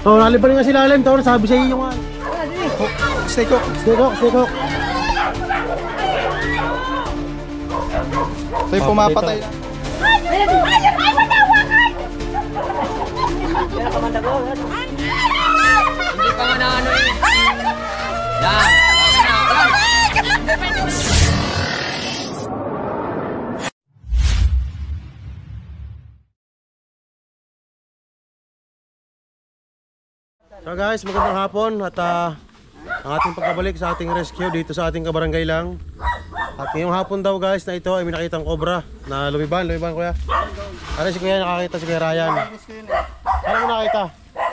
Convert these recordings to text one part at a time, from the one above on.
Oh, nalipan nga si Lalim, Tor. Sabi sa iyo nga. Stay cook. Ito yung pumapatay. Hindi pa nga na ano eh. Yan. So guys, magandang hapon at ang ating pagkabalik sa ating rescue dito sa ating kabarangay lang. At ngayong hapon daw guys na ito ay may nakitang cobra na lumiban kuya. Ano si kuya nakakita si kuya Ryan? Ano mo nakita?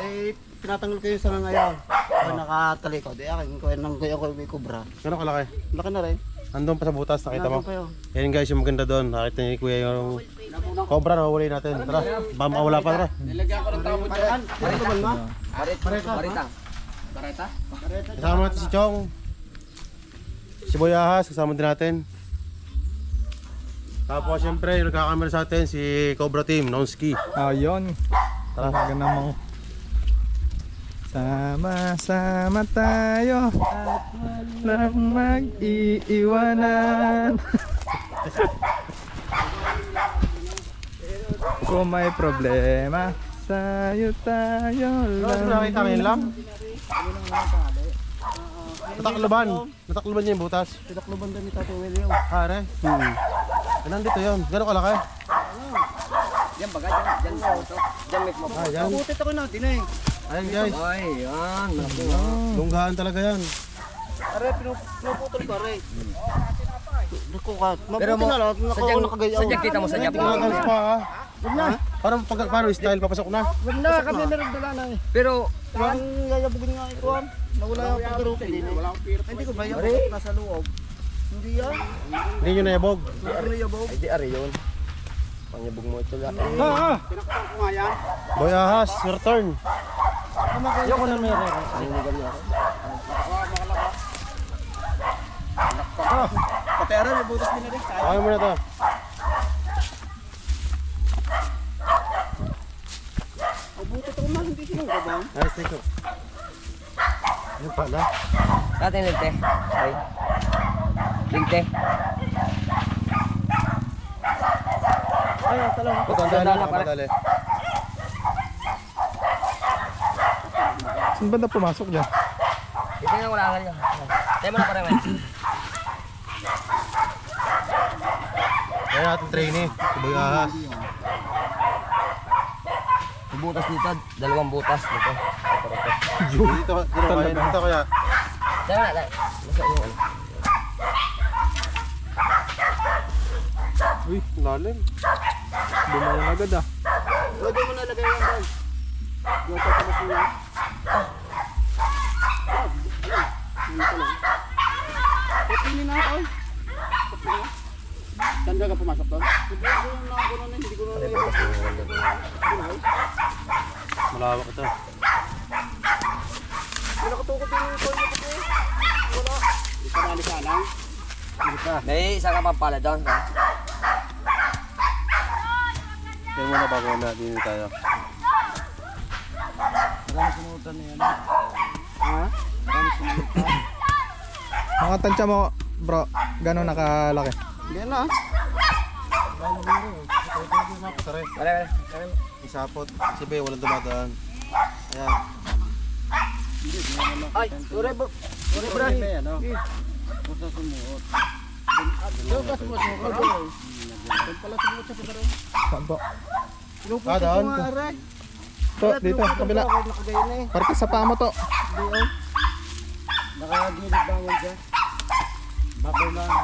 Eh, pinatanggol kayo sa ngayon. Ako nakatalikod. Eh, akin ko nang kuya ko may cobra. Gano'ng kalaki? Laki na rin. Andun pa sa butas, nakita mo? Kayo. Yan guys, yung maganda doon. Nakita ni kuya yung cobra na mahuli natin. Tara, baka makawala pa, tara. Nilagyan ko ng tabo dyan. Barita. Kasama natin si Chong, si Boy Ahas, kasama din natin. Tapos siyempre, yung nagkakamera sa atin, si Cobra Team, Nonski. Ayun. Tara. Talaga namang sama-sama tayo at walang mag-iiwanan. Kung may problema, sayo tayo lang. Nakita ngayon lang? Natakluban niya yung butas. Pinakluban din ni Tato William. Hare? Nandito yun, gano'ng kalaki? Yan baga, dyan mismo. Yan. Butit ako natin eh. Ayan guys, Ay, yan. lunggahan talaga yan. Are, pinuputol ko are. Naku ka, Pero mabuti mo, na lang. sadyang kita mo sadya. Pinagalas pa ha. Parang paano style, papasok na. Wag na, kami meron dala na eh. Pero, Ang yayabugin nga ito ah. Nawala yung pagkarupi din eh. Hindi ko ba yung nasa loob? Hindi yan. Hindi nyo nayabog. Ano yabog? ay di ari yun. Panyabog mo ito lang. Boy Ahas, your turn. Ayoko na meron. Naninigal niya ako. Pati ara, may butas din na rin. Ayaw mo na to. Butit ako man, hindi sinong gabang. Nice, thank you. Ano pala? Natin ligte. Ay. Ligte. Ay, talaga. Padali. Saan ba na pumasok dyan? Ito yung ulangan niya. Tayo mo na parang Kaya natin trainee, si Boy Ahas. butas dito, dalawang butas dito. Dito kaya. Tayo na, tayo. Masa yung ano. Uy, lalim. Bumayan agad ah. Lagay mo na lagay yan doon. Yung tatapos mo yan. Pipili na ako. Saan ka pumasok doon? Hindi ko na Malawak ito. Wala katukot din yung toyo ko. Wala. Hindi ka nalika lang. Hindi pa. May isa ka pang pala doon. Kaya muna bago na din tayo. Marami sumutan na yan. Ha? Marami sumutan. Mga tansya mo bro, gano'n nakalaki? Hindi na. Wala. Isapot. Si Bey, walang dumadaan. Ayan. Ay, ure bro. Ure bro. Pusa sumuot. Yung ka sumuot mo. Doon pala sumuot sa pagkaroon. Saan po? Pinuputi doon. ko nga aray. To, dito, kabila. Nakagayon na eh. Parang sa paa mo to. Hindi oh. Nakagilid ba yan dyan? Babaw lang ha.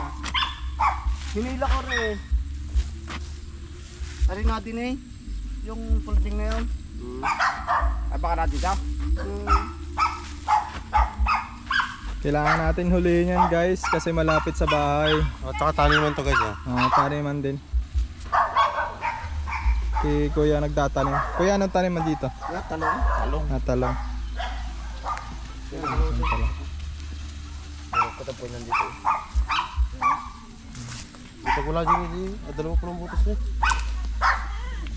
Hinila ko rin eh. Ari natin eh. Yung folding na yun. Ay baka natin ka? Kailangan natin huliin yan guys kasi malapit sa bahay. At saka taniman to guys ha. Taniman din. Si Kuya nagtatanim. Kuya, anong taniman dito? Talong. Talong. apat ang punan dito. Pag wala dyan hindi, dalawa po ng butas niya.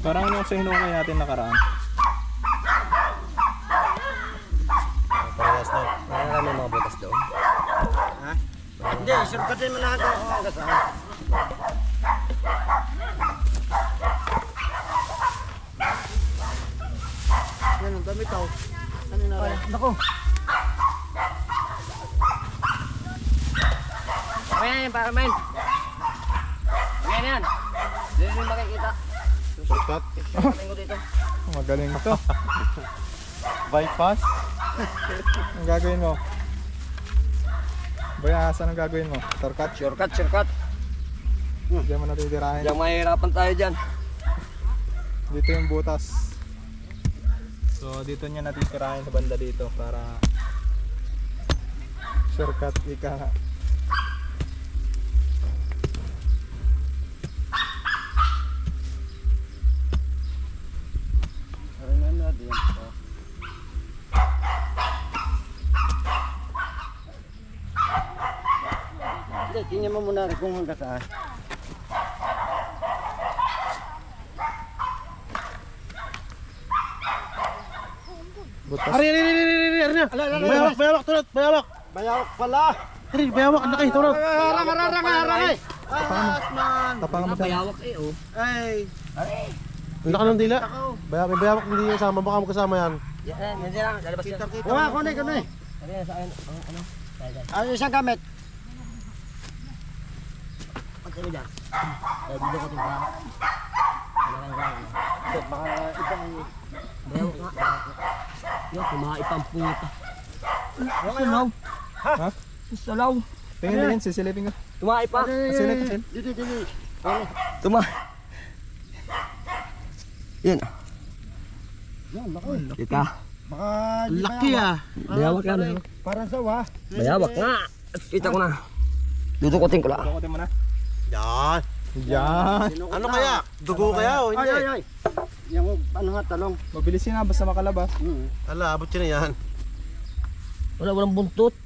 Parang yung sa hinukay natin nakaraan. Parehas na. Wala may mga butas doon. Ha? Hindi, surpatin mo na ako hanggang saan. Yan, ang dami tao. Ano na rin? Naku. Ayan yan, para man. Ayan yan. Dito yung makikita. Shortcut. Kaming ko dito. Magaling to. Bypass. Ang gagawin mo? Baya, saan ang gagawin mo? Shortcut? Shortcut, shortcut. Diyan mo natitirahin. Diyan mahihirapan tayo dyan. Dito yung butas. So dito niya natitirahin sa banda dito para shortcut ika nga. Ano na din. Hindi, tingnan mo muna rin kung hanggang saan. Butas. Ari niya. Bayawak, tulad, bayawak. Bayawak pala. Ari, bayawak, ang laki, tulad. Aray. Man. Tapangan mo siya. Bayawak eh oh. Ay. Ang laki ng dila. Bayawak, may bayawak, hindi yung sama, baka magkasama yan. Yan, nandiyan lang. Lalabas ka. Kuha, kunay. Ano yan sa akin? Ano? Ano isang gamit? Pagkano dyan? Dito ko ito ba? Baka ibang... Bayawak nga. Yan, kumain pang puta. Salaw. Ha? Salaw. Tingin, sisilipin ko. Tumain pa. Kasil. Dito. Tumain. Yan. Yan, laki. Dito. Baka... Laki ah. Bayawak yan. Parang sawa. Bayawak nga. Kita ko na. Dudukutin ko lang. Dukutin mo na. Yan. Yan. Ano kaya? Dugo kaya o hindi? Ay. Yung ano nga, talong. Mabilis yun na, basta makalabas. Ala, abot yun na yan. Walang buntot.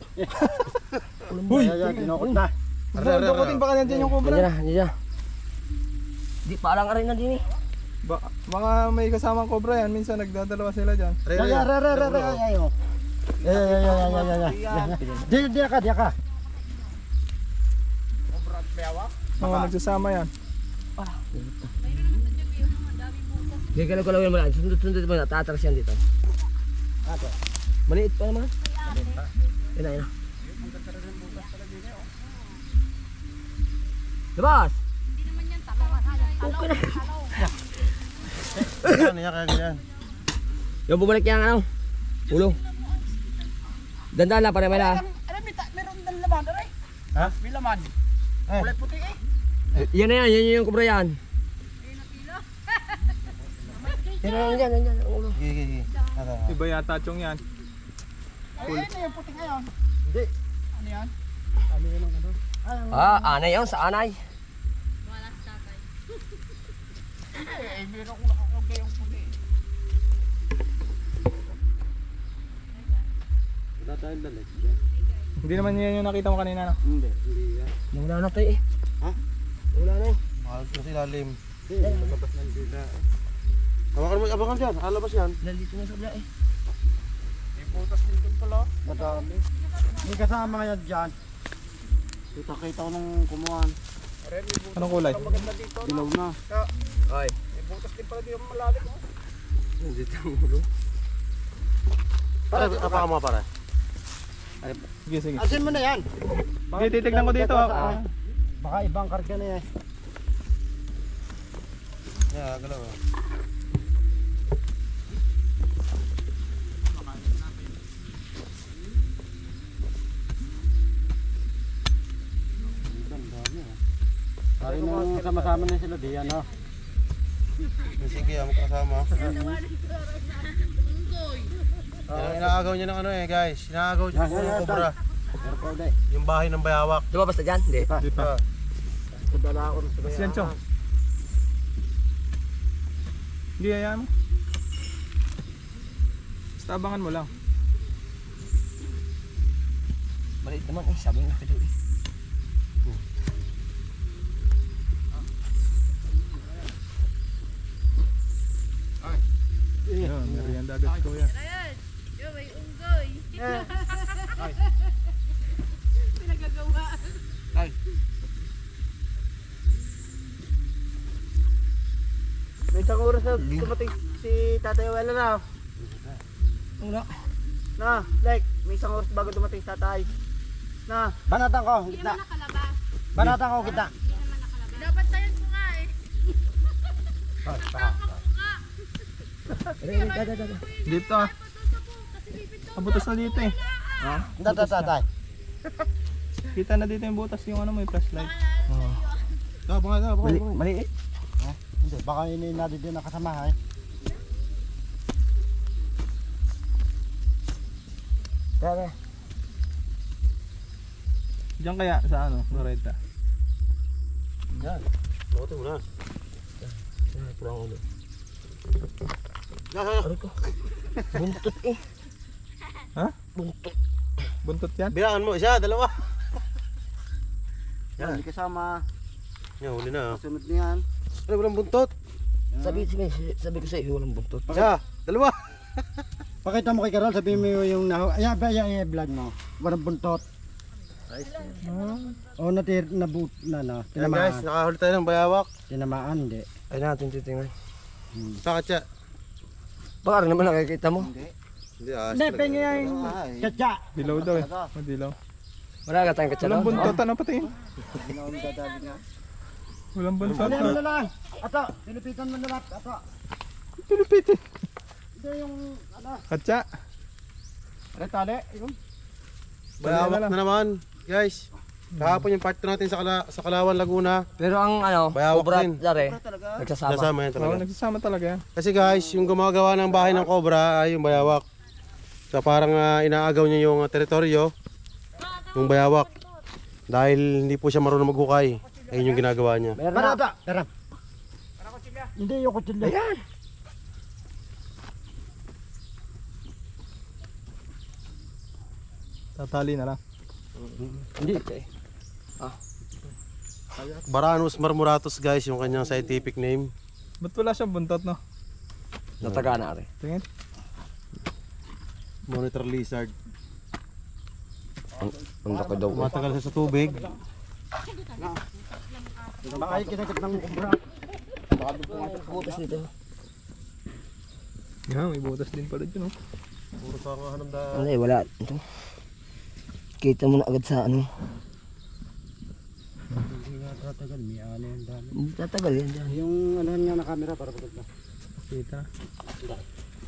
Huy! Ay, dinukot na. Dukutin baka nandiyan yung kubra. Nandiyan. Di pa lang aray na din eh. Mga may kasamang kobra yan, minsan nagdadalawa sila dyan. Ay, oh. Diya ka. Oo, nagsasama yan. Gagalaw-galawin mo lang. Sundot-sundot mo na. Tatras yan dito. Maliit pa naman. Yan na. Labas! Hindi naman yan talo. Okay na. Yan, kaya ganyan. Yung bumalik yung ano. Ulo. Dandan lang para may lang. Meron ng laman, aray. Ha? May laman. Kulay puti eh. Yan na yan. Yan yung kubra yan. Yan. Yan. Ulo. Gigi. Iba yata chong yan. Ay, ano yung puti ngayon? Hindi. Ano yan? Ano yun ang ano? Anay yun. Sa anay. Wala sa tatay. Eh, meron kong nakakagay yung puti. Wala tayong dalag dyan. Hindi naman yan yung nakita mo kanina, no? Hindi yan. Wala na tayo eh. Ha? Wala na eh. Mahal ko sa ilalim. Hindi, lumabas ng dila. Abangan dyan, alabas yan. Nandito na sa bla eh. Madami. May kasama ngayon dyan. Kita ko nung kumuhan. Anong kulay? Dilaw na. Ay. Nandito ang ulo. Pare, apa mo pare? Sige. Asin mo na yan. Hindi, titignan ko dito. Baka ibang karga na yan. Yeah, galaw. Sabi nung sama-sama na sila diyan, no? Sige, magkasama. Inaagaw niya ng ano eh, guys. Inaagaw niya ng kobra. Yung bahay ng bayawak. Di ba basta dyan? Hindi. Di pa. Kudala ko sa Mas yan, chong. Hindi, hayaan mo. Basta abangan mo lang. Maliit naman eh, sabi nga kayo eh. Yun, merienda agad kuya. Ayan. Yo, may unggoy. Pinagagawa. May isang oras na dumating si Tatay Wela na. Wala. Na, like, may isang oras bago dumating si Tatay. Na, banatan ko, Hindi gitna. naman nakalabas. Banatan ko, gitna. Hindi naman nakalabas. Dapat tayo ko nga eh. Tama ko nga. Dito ah. Butas na dito eh. Ha? Tatay. Kita na dito yung butas yung ano mo, yung flashlight. Maliit. Hindi, baka ini na din nakasama eh. Tara. Diyan kaya sa ano, Loretta. Lokotin mo na. Kurang ulo. Yan. Aray ko. Buntot eh. Ha? Buntot. Buntot yan? Bilangan mo, isa, dalawa. Yan, hindi kasama. Yan, huli na. Sunod niyan. Ano, walang buntot? Sabi ko sa iyo, walang buntot. Isa, dalawa. Pakita mo kay Carol, sabihin mo yung vlog mo. Walang buntot. O Ayan guys, nakahuli tayo ng bayawak. tinamaan, hindi. Ay natin titingnan. Bakit siya? Baka rin naman nakikita mo. Hindi, Hindi, pengi yung katsa. Dilaw daw eh. Madilaw. Wala ka tayong katsala. Walang buntot, ano pati? Walang buntot. Ano na lang? Ato, pinipitan mo na lang. Ato. Pilipitin. Hindi yung, ano, Katsa. retale. Yung. Bayawak na naman. Guys, kahapon yung part 2 natin sa Kalawan, Laguna. Pero ang ano, Bayawak Cobra din. Dare, Talaga. nagsasama. Nasama yan Oo, talaga. nagsasama talaga yan. Kasi guys, yung gumagawa ng bahay ng Cobra ay yung bayawak. So parang inaagaw niya yung teritoryo, yung bayawak. Dahil hindi po siya marunong maghukay. Ayun yung ginagawa niya. Meron na. Barata. Tara. Hindi yung kutsilyo. Ayan. Tatali na lang. Hindi. Baranus marmoratus guys, yung kanyang scientific name. Ba't wala siyang buntot no? Nataga na rin. Tingin. Monitor lizard. Ang laki daw. Matagal siya sa tubig. Baka ay kinagat ng kumbra. Butas dito. Yan, may butas din pala dyan oh. Puro sa mga hanam da. Ano eh, wala. Ito. Kita mo na agad sa ano. Hindi nga tatagal. May ano yung dami. Hindi tatagal yan dyan. Yung ano nga na camera para pagod na. Kita.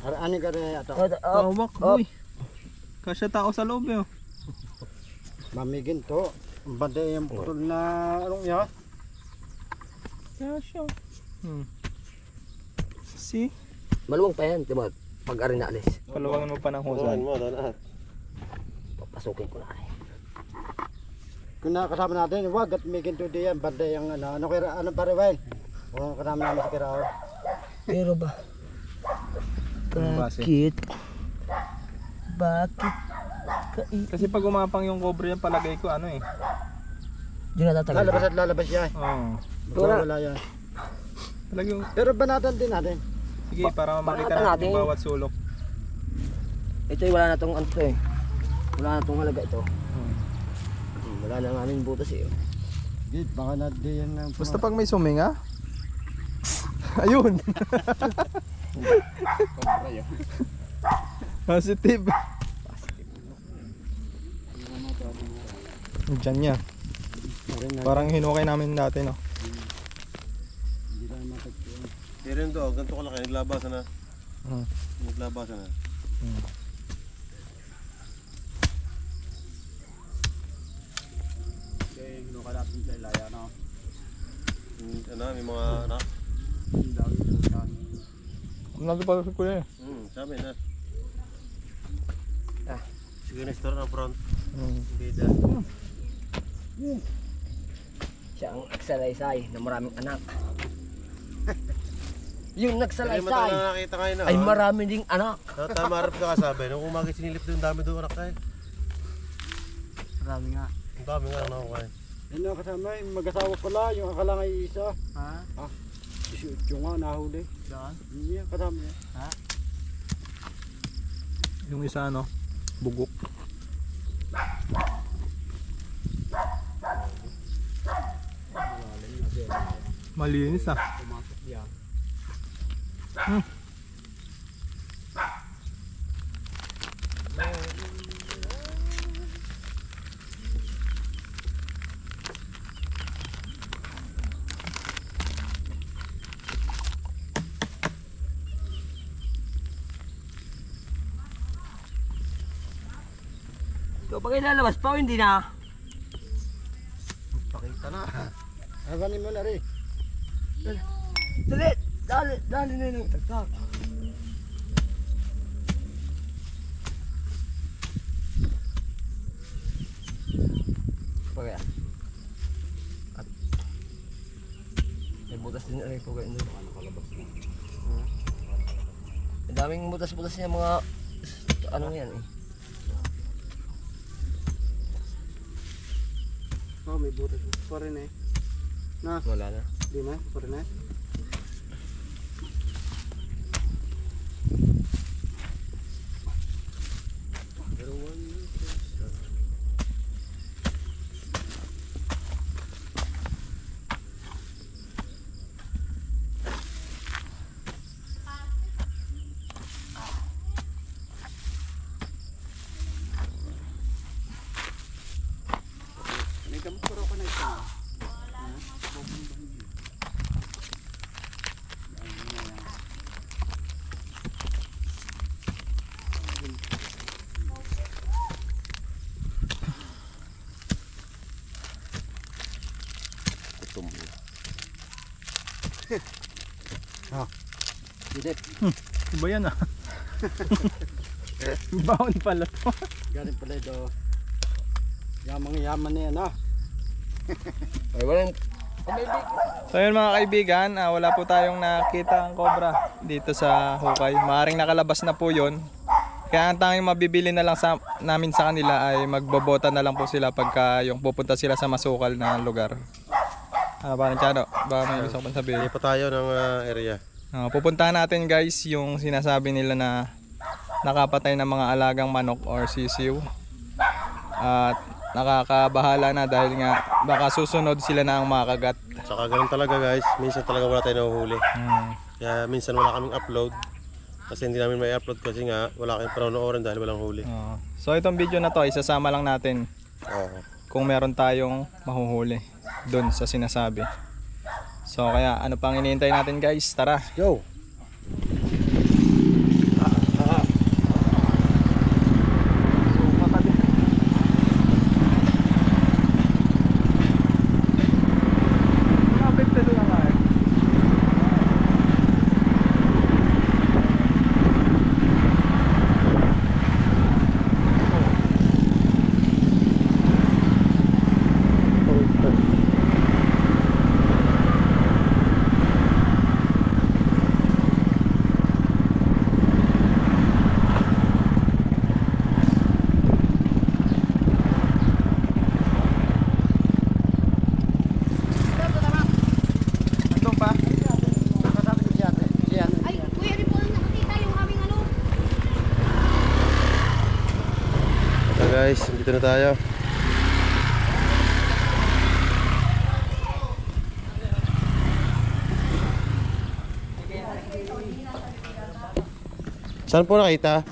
Ani ka rin ato. Tawak, boy. Kasya tao sa loob eh oh. Mamigin to. Ang banda yung putol na anong yan. Kasya. See? Maluwang pa yan, diba? Pag arin na alis. Paluwangan mo pa ng Buruan husay. mo, doon. Papasukin ko na rin. Kung nakasama natin, wag at migin to diyan. Banda yung ano kira, ano pare Wayne. O kasama namin si Kirao. Pero ba? base? Bakit? Bakit? Kasi pag umapang yung cobra yan, palagay ko ano eh. Di na tatagal. Lalabas at lalabas siya. Oo. Wala yan. Talagang, Pero banatan din natin. sige, para makita Banatan natin yung natin. bawat sulok. Ito wala na tong ano to eh. Wala na tong halaga ito. Wala na nga aming butas eh. Gid, baka na diyan ng Basta pag may suminga. Ayun. Positive. Diyan niya. Parang hinukay namin dati no. Pero yun doon, ganito kalaki, naglabasan na. Hmm. Naglabasan na. Okay, natin sa ilaya no. Ano, may mga anak. Nandito pa sa kuya eh. Sabi na. Sige na store na front. Bida. Siya ang nagsalaysay na maraming anak. Yung Pero yung mata nagsalaysay na nakita ngayon na. ay marami ding anak. Tama, harap ka kasabi. Nung umaga sinilip doon, dami doon anak tayo. Marami nga. Ang dami nga na okay. Yan na kasama, yung mag-asawa pala, yung akala nga isa. Ha? 18 nga, nahuli. Saan? Hindi yan, kasama yan. Yung isa ano, bugok. Malinis ah. Pumasok yan. Ikaw pag ilalabas pa o hindi na? Pakita na. Haganin mo na rin. Dali! Dali na yung tagtak. Pagaya. At may butas din rin po kayo doon. Nakalabas na. Ang daming butas-butas niya mga ano yan eh. Oh, may butas pa rin eh. Na, Wala na. di na, pa rin eh. May gamot ko raw ka na ito. Didit, Iba yan ah. Baon pala to. galing pala ito. Yamang-yaman na yan ah. Ay, walang... So yun mga kaibigan, wala po tayong nakita ang cobra dito sa hukay. Maaring nakalabas na po yun. Kaya ang tanging mabibili na lang namin sa kanila ay magbobota na lang po sila pagka yung pupunta sila sa masukal na lugar. Ano ba Chano? Ba may gusto kong sabihin? Hindi pa tayo ng area. Pupuntahan natin guys yung sinasabi nila na nakapatay ng mga alagang manok or sisiw. At nakakabahala na dahil nga baka susunod sila na ang makagat. Saka ganun talaga guys, minsan talaga wala tayong nahuhuli. Kaya minsan wala kaming upload. Kasi hindi namin may upload kasi nga wala kayong panonoorin dahil walang huli. So itong video na to, isasama lang natin Oo. kung meron tayong mahuhuli doon sa sinasabi. So kaya ano pang iniintay natin guys? Tara! Go! Ay, kuya, di po lang nakakita yung aming ano. Ito guys, dito na tayo. Saan po nakita?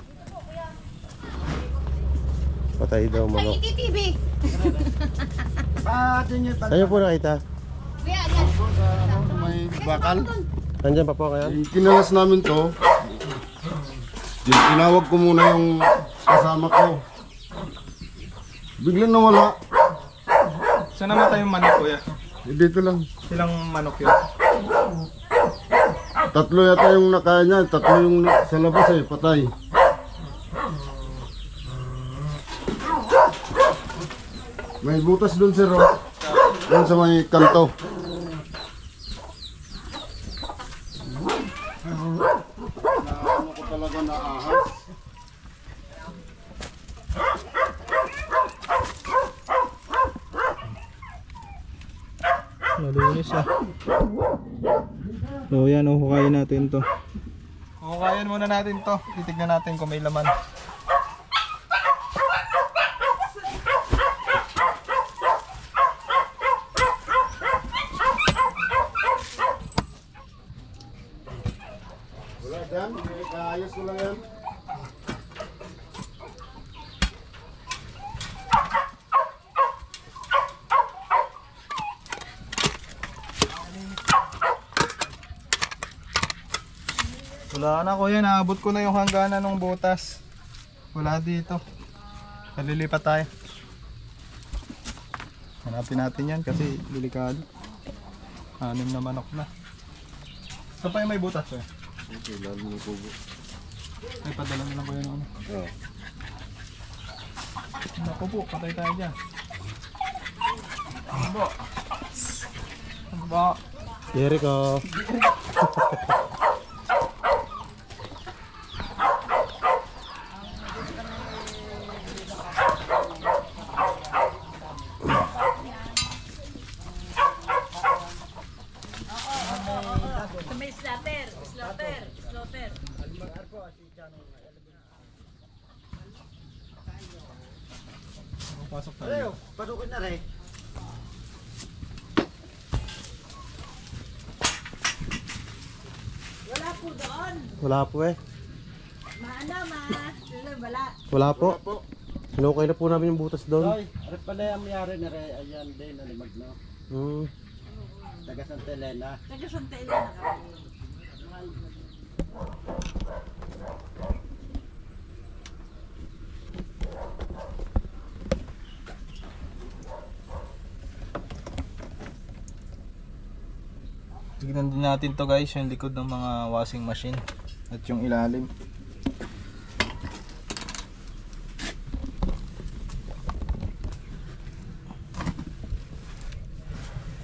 Patay daw Sa manok. ITTV. Dun yun pala. Saan niyo po nakita? Kuya, yan. May bakal. Nandyan pa po ngayon? Kinalas namin to. Tinawag ko muna yung kasama ko. Biglang nawala. Saan namatay yung manok kuya? Dito lang. Silang manok yun? Tatlo yata yung nakaya niya. Tatlo yung sa labas eh. Patay. May butas doon sir. Oh. Doon sa may kanto. Ano ko talaga naahas. Malinis siya. So yan, hukayin natin to. Hukayin muna natin to. Titignan natin kung may laman. Wala dyan, kaayos ko lang yan. Wala na kuya, naabot ko na yung hangganan ng butas. Wala dito. Kalilipat tayo. Hanapin natin yan kasi delikado. 6 na manok na. Saan pa yung may butas eh? Okay, lalo mo kubo. Ay, padala na lang ko yun ano. Oo. Naku po, patay tayo dyan. Ano ba? Ano ba? Jericho. May slaughter. Pasok tayo. Padukot na rin. Wala po doon. Wala po eh. Wala. Wala po. Hinukay na po namin yung butas doon. Ay, arit pala yung mayari na rin. Ayan din, nalimag na. Hmm. Taga Santa Elena. Taga Santa Elena kami. Tignan din natin to guys, yung likod ng mga washing machine at yung ilalim.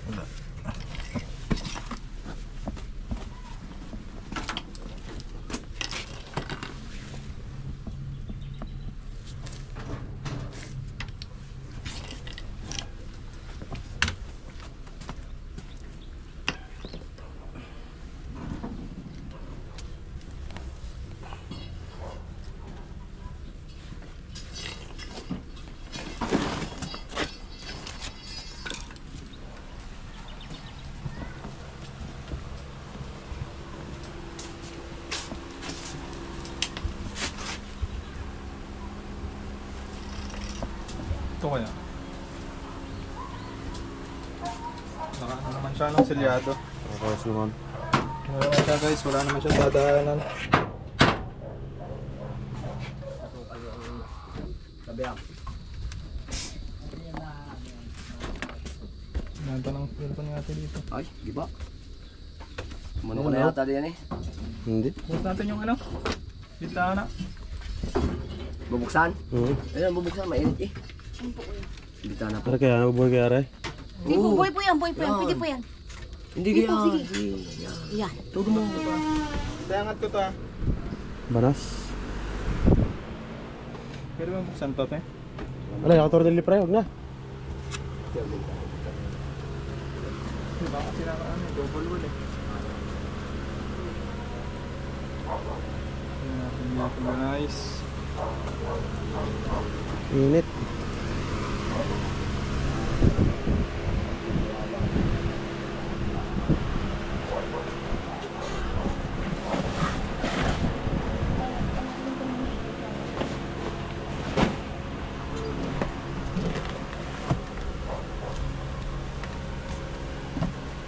Wala. Ito kaya? Naka ano naman siya ng selyado. Okay, suman. Wala naman siya guys, wala naman siya dadaanan. Sabihan. Nanta ng cellphone natin dito. Ay, di ba? Mano ko na yata din eh. Hindi. Bukas natin yung ano? Bintana. Bubuksan? Hmm. Ayan, bubuksan. Mainit eh. Bita na po. Ano kaya? Nabubuhay kaya rin? Hindi po, boy po yan. Pwede po yan. Hindi Sige kaya. po, sige. Yan. Yan. Todo mo. Dayangat ko to ah. Banas. Pwede ba buksan to te? Alay, nakaturo ng lipre. Huwag na. Diba kasi na ano, double wall eh. Tingnan natin dito guys. Init.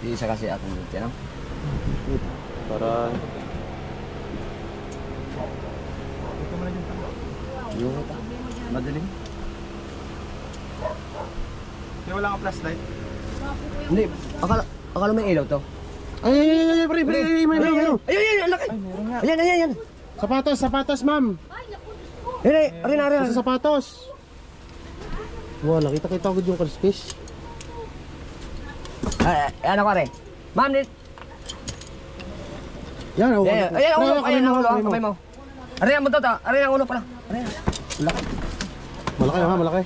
Isa kasi akong dito, ano? Para... Ito mo na dyan. Yung ito. Madaling. Kaya wala kang flashlight. Hindi. Akala may ilaw to. Ay, pre, Ayan, laki. Ay, meron nga. Ayan. Sapatos, ma'am. Ayan. Sa sapatos. Wow, nakita-kita ko yung kaliskis. Ano ka rin? Ma'am, Yan, oh. ayan ang ulo, kamay mo. Ayan ang buntot, ayan ang ulo pala. Ayan. Laki. Malaki ha, malaki.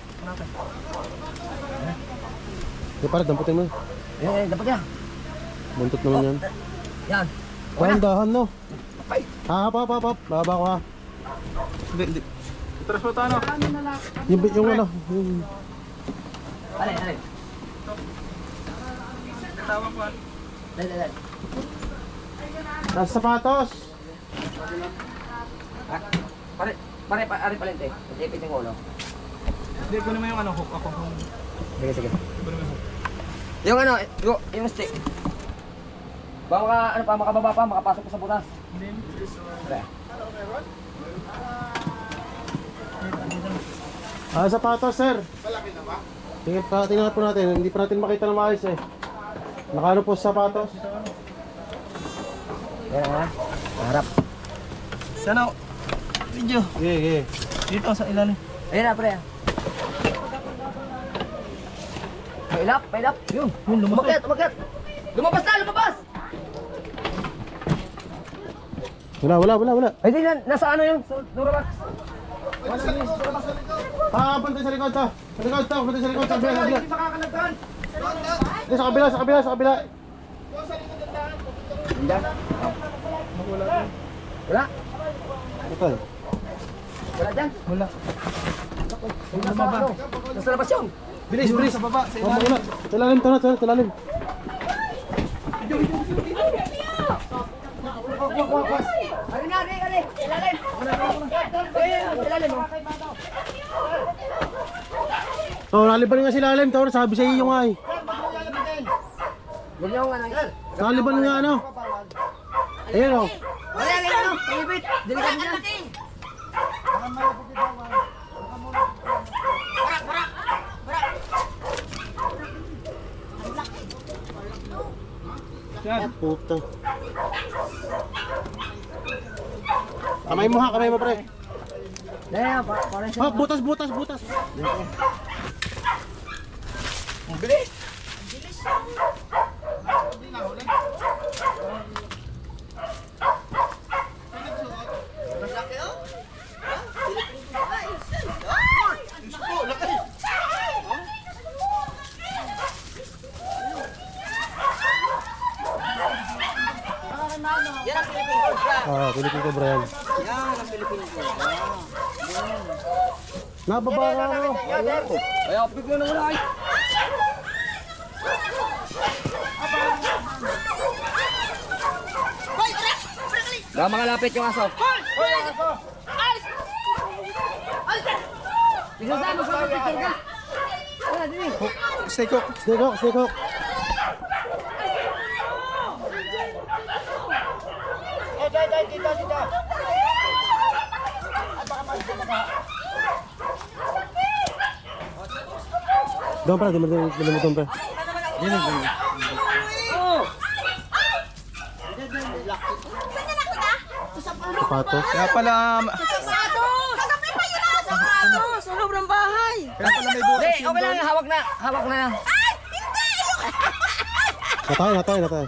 Di para, damputin mo. Dapat yan. Buntot naman yan. Yan. Dahan no? Ay. Hap. Baba ko ha. Hindi. Atras mo tayo, no? Yung ano. Yung... Alin. Tawag ko. Dali. Nasa sapatos. Pare palente. Ipit yung ulo. Hindi, kunin mo yung ano, hook ako. Sige. Kunin mo yung hook. Yung ano, yung stick. Baka makababa pa, makapasok pa sa butas. Hindi. Tara. Sapatos sir. Malaki na ba? Tingnan po natin. Hindi pa natin makita na maayos eh. Nakano po sa sapatos? Yan ha. Harap. Sana, video. Okay. Dito sa ilalim. Ayun na, pre. Pailap. Yun, umakyat. Lumabas. Wala. Ay, di na, nasa ano yung Durabox? Punta sa likod to. Punta sa likod. Sa kabila. Sa kabila. Wala. Ito. Wala dyan. Wala. Nasa ano? Nasa labas yun. Bilis. Sa baba, sa ilalim. Wala. Talalim to na. Talalim. Ali. Ilalim mo. Naliban nga si Lalim to. Sabi sa iyo nga eh. Huwag niyo ano. Naliban nga ano. Ayun o. Ano? Ipit. Diligan niya. Yan. Puta. Kamay mo pre. Daya, parang siya. Butas. Bilis. Philippine Cobra yan. Nababa ka ako. Ay, bigla na wala ay. Baka makalapit yung aso. Tingnan saan, magpapapicture ka. Wala, dili. Stay cook. Stay cook. Dito. Doon pre, dumudum pre. Sapatos. Kaya pala, Sobrang bahay. kaya pala may butas Hindi, yun okay lang, doon. hawak na yan. Natay.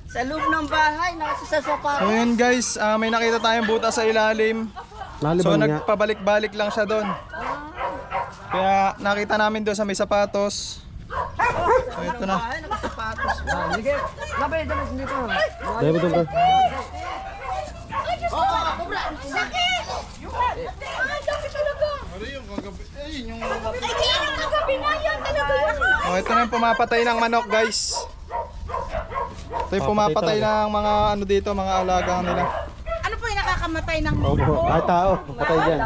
Sa loob ng bahay, nasa sa sopa. So yun guys, may nakita tayong butas sa ilalim. So Naliban nga. nagpabalik-balik lang siya doon. Kaya nakita namin doon sa may sapatos. So ito na. Sige, lapit, dito. Dahil mo doon pre. Sakit! Ay, dami talaga. Ay, kagabi na yan talaga. Oh, ito na yung pumapatay ng manok guys. Ito yung pumapatay ng mga ano dito, mga alaga nila. Ano po yung nakakamatay ng Opo. Kahit tao. Patay dyan.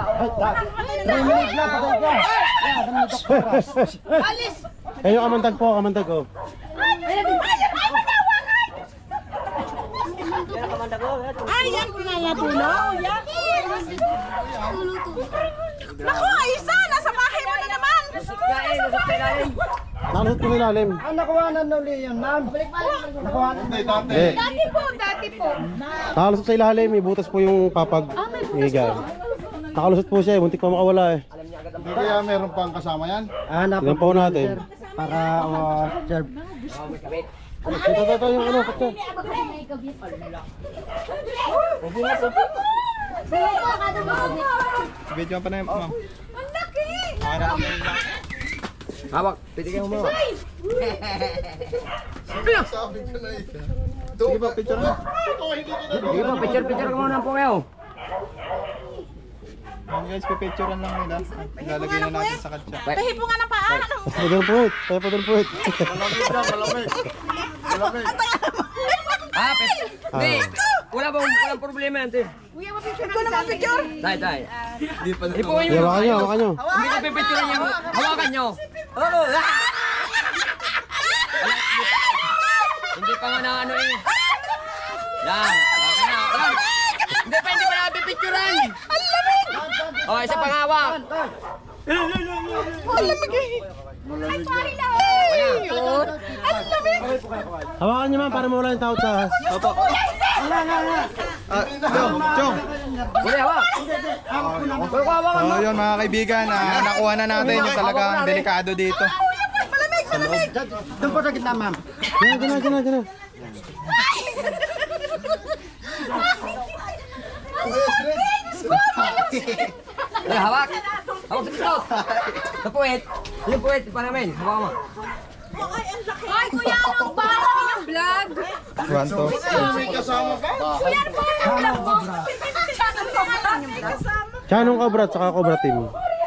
Alis! Ayun yung kamandag po. Ay, yan pinalapuno. Yan. Naku, Aisa! Nasa bahay mo na naman! Nalusot ko nilalim. Ang nakuhanan na uli yun, ma'am. Nakuhanan na dati. Dati po. Nakalusot sa ilalim. May butas po yung papag. Higa. Nakalusot po siya. Muntik pa makawala eh. Kaya meron pang kasama yan? Tignan po natin. Para, serve. Ito yung ano. Ito. Video pa na yun, ma'am. Ang laki! Hawak, pwede kayo humawak. Sige pa, picture na. Sige po, picture ka muna po kayo. Yan guys, pipicturean lang nila. Lalagay na natin sa katsa. Tahi po nga ng paa. Tayo pa doon po it. Tayo pa doon po it. Ah, hindi. Walang problema yan, te. Kuya, mapicture ko naman picture. Tay. Hindi po kayo. Hawakan nyo, hawakan nyo. Hindi ko pipicturean yung hawakan nyo. Oo. Hindi pa nga na ano eh. Yan. Okay na. Yan. Hindi pa na pipicturean. Oh, isa pang hawak. Hawakan nyo man para mawala yung tawad sa ahas. Chong! Huli, hawak. So yun mga kaibigan, nakuha na natin yung talagang delikado dito. Doon po sa gitna, ma'am. Gana. Hawak. Hawak sa pitot. Sa puwet. Yung puwet, para namin. Hawak mo. Ay, kuya, ang bahala ng vlog. Kwanto. Kuya, ano ba yung vlog mo? Chanong Cobra at saka Cobra Team.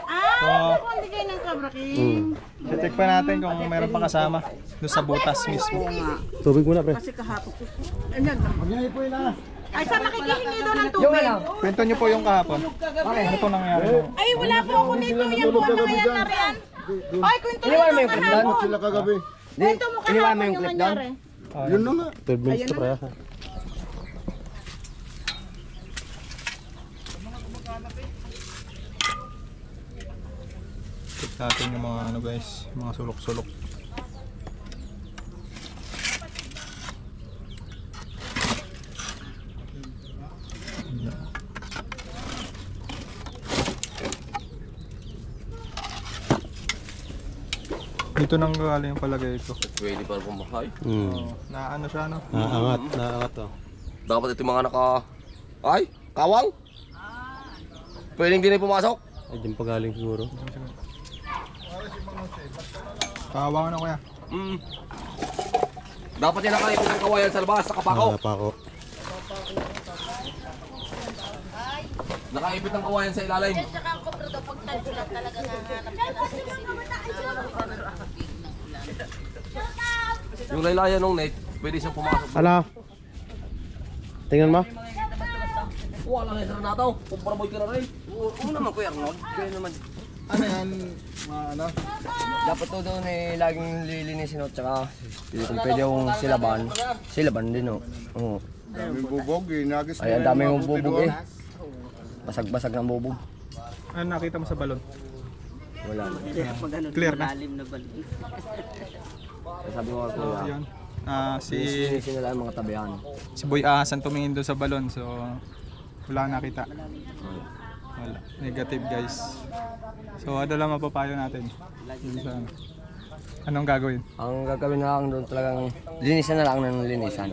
Ah, hindi kayo ng Cobra King. Check pa natin kung meron pang kasama doon sa butas mismo. Tubig muna, pre. Ay, saan makikihingi doon ng Yung tubig? ano? Kwento nyo po yung kahapon. Ano po nangyari? Ay, wala po ako dito. Yan po ang nangyayari na riyan. Ay, kwento Iniwan mo nyo yung clip doon? kahapon. Sila kagabi. Kwento mo Iniwan mo kahapon yung yung clip doon? nangyari. Yun na nga. 12 minutes to, pre. Check natin yung mga ano guys, mga sulok-sulok. Dito nang galing yung palagay ko. Pwede pa pumahay. Na ano siya no? Naangat to. Dapat ito mga Ay, kawang? Pwedeng din ay pumasok? Ay, dyan pa galing siguro. Kawawa na kuya. Dapat yan nakaipit ang kawayan sa labas, sa kapako. Pa ako. Nakaipit ang kawayan sa ilalim. Tsaka ang Cobra daw, pag tag-ulan talaga nahanap nila. Yung laylayan ng net, pwede siyang pumasok. Ala. Tingnan mo. Wala nga sa nato. Kumpara mo yung rin. Oo naman kuya Arnold. Kaya naman. Ano yan? Ano? Dapat to doon eh, laging lilinisin o tsaka kung pwede yung silaban. Silaban din o. Oo. Daming bubog. Inagis Ay, ang dami yung bubog eh. Basag-basag ng bubog. Ano nakita mo sa balon? Wala. Clear na? Sabi ko So kuya, yun. Si linisin nila ang mga tabihan. Boy Ahasan tumingin doon sa balon so wala nakita. Wala. Negative guys. So ano lang mapapayo natin? Dun sa ano? Anong gagawin? Ang gagawin na lang doon talagang linisan na lang ng linisan.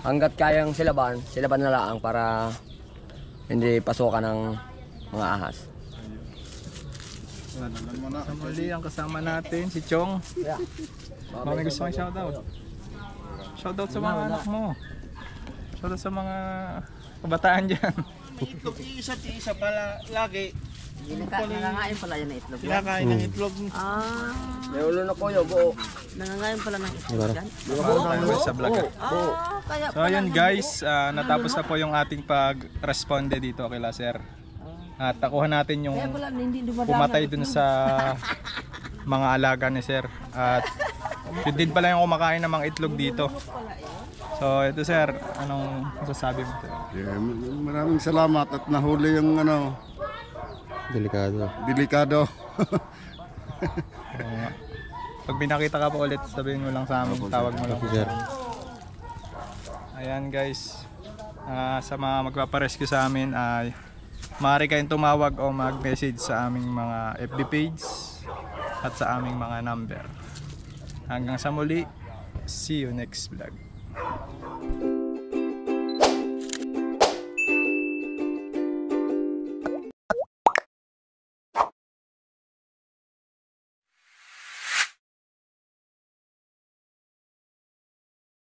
Hanggat kayang silaban na lang para hindi pasukan ng mga ahas. Sa muli ang kasama natin si Chong. Baka may gusto kang shoutout. Shoutout sa mga anak mo. Shoutout sa mga kabataan dyan. Itlog, isa pala lagi. Nangangain pala yan ng itlog. Kinakain ng itlog. May ulo na kuya, buo. Nangangain pala ng itlog Diba? yan. Tayo sa vlog. Kaya So ayun guys, natapos na po yung ating pag-responde dito kay Sir. At nakuha natin yung wala, hindi dumadaan. pumatay dun sa mga alaga ni Sir. At yun din pala yung kumakain ng mga itlog dito. So ito Sir, anong masasabi mo? Yeah, maraming salamat at nahuli yung ano, Delikado. delikado. Oo nga. Pag binakita ka pa ulit, sabihin mo lang sa amin, tawag mo lang. Sir. Ayan guys, sa mga magpaparescue sa amin ay maaari kayong tumawag o mag-message sa aming mga FB page at sa aming mga number. Hanggang sa muli, see you next vlog.